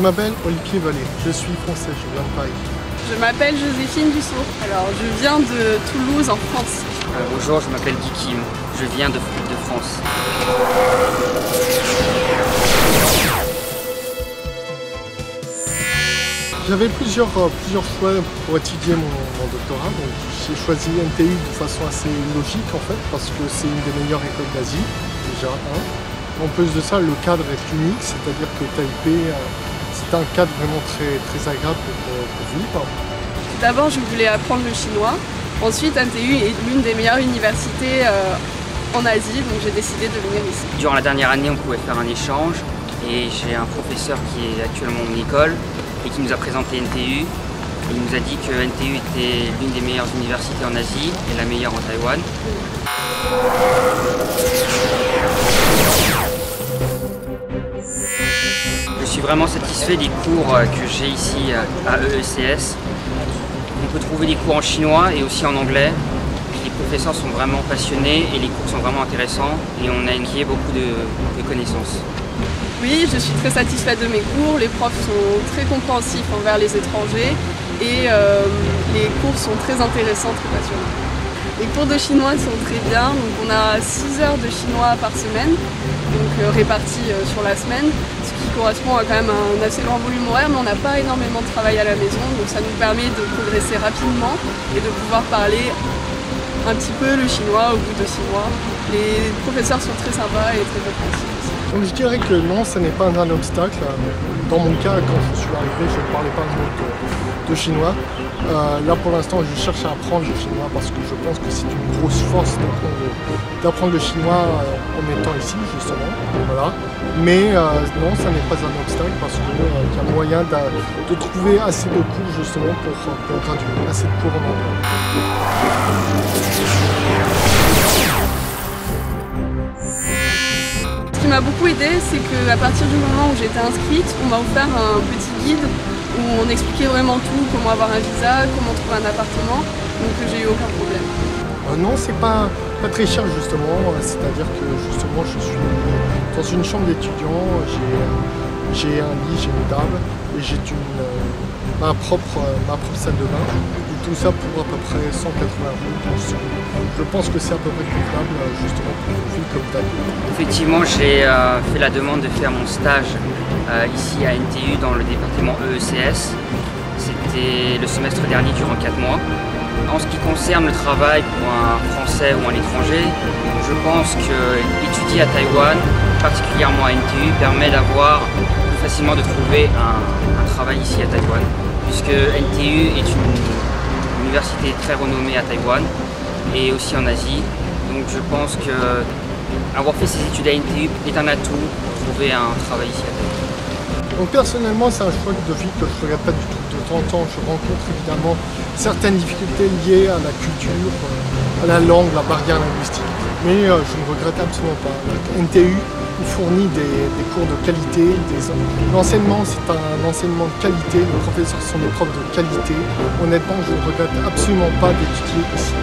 m'appelle Olivier Vallée, je suis français, je viens de Paris. Je m'appelle Joséphine Dussault, alors je viens de Toulouse en France. Bonjour, je m'appelle Guy Kim, je viens de France. J'avais plusieurs choix pour étudier mon doctorat, donc j'ai choisi NTU de façon assez logique en fait, parce que c'est une des meilleures écoles d'Asie, déjà un. En plus de ça, le cadre est unique, c'est-à-dire que Taipei, c'est un cadre vraiment très agréable pour vivre. D'abord, je voulais apprendre le chinois. Ensuite, NTU est l'une des meilleures universités en Asie, donc j'ai décidé de venir ici. Durant la dernière année, on pouvait faire un échange et j'ai un professeur qui est actuellement à mon école et qui nous a présenté NTU. Il nous a dit que NTU était l'une des meilleures universités en Asie et la meilleure en Taïwan. Je suis vraiment satisfait des cours que j'ai ici à EECS. On peut trouver des cours en chinois et aussi en anglais. Les professeurs sont vraiment passionnés et les cours sont vraiment intéressants et on a acquis beaucoup de connaissances. Oui, je suis très satisfaite de mes cours, les profs sont très compréhensifs envers les étrangers et les cours sont très intéressants, très passionnants. Les cours de chinois sont très bien, donc on a 6 heures de chinois par semaine, donc réparties sur la semaine, ce qui correspond à quand même un assez grand volume horaire, mais on n'a pas énormément de travail à la maison, donc ça nous permet de progresser rapidement et de pouvoir parler un petit peu le chinois au bout de 6 mois. Les professeurs sont très sympas et très compréhensifs aussi. Donc je dirais que non, ce n'est pas un obstacle. Dans mon cas, quand je suis arrivé, je ne parlais pas un mot de chinois. Là pour l'instant, je cherche à apprendre le chinois parce que je pense que c'est une grosse force d'apprendre le chinois en étant ici, justement. Voilà. Mais non, ça n'est pas un obstacle parce qu'il y a moyen de trouver assez de cours justement pour graduer, assez de cours en anglais. Ce qui m'a beaucoup aidé, c'est qu'à partir du moment où j'étais inscrite, on m'a offert un petit guide où on expliquait vraiment tout, comment avoir un visa, comment trouver un appartement, donc j'ai eu aucun problème. Non, c'est pas très cher justement, c'est-à-dire que justement je suis dans une chambre d'étudiant, j'ai un lit, j'ai une table et j'ai ma propre salle de bain. Et tout ça pour à peu près 180 €. Je pense que c'est à peu près convenable justement pour une ville comme Taipei. Effectivement, j'ai fait la demande de faire mon stage ici à NTU dans le département EECS. C'était le semestre dernier durant 4 mois. En ce qui concerne le travail pour un Français ou un étranger, je pense qu'étudier à Taïwan, particulièrement à NTU, permet d'avoir plus facilement de trouver un travail ici à Taïwan, puisque NTU est une université très renommée à Taïwan et aussi en Asie. Donc je pense que avoir fait ses études à NTU est un atout pour trouver un travail ici à Taïwan. Donc personnellement, c'est un choix de vie que je ne regrette pas du tout. De temps en temps, je rencontre évidemment certaines difficultés liées à la culture, à la langue, la barrière linguistique. Mais je ne regrette absolument pas. NTU nous fournit des cours de qualité. L'enseignement, c'est un enseignement de qualité. Les professeurs sont des profs de qualité. Honnêtement, je ne regrette absolument pas d'étudier ici.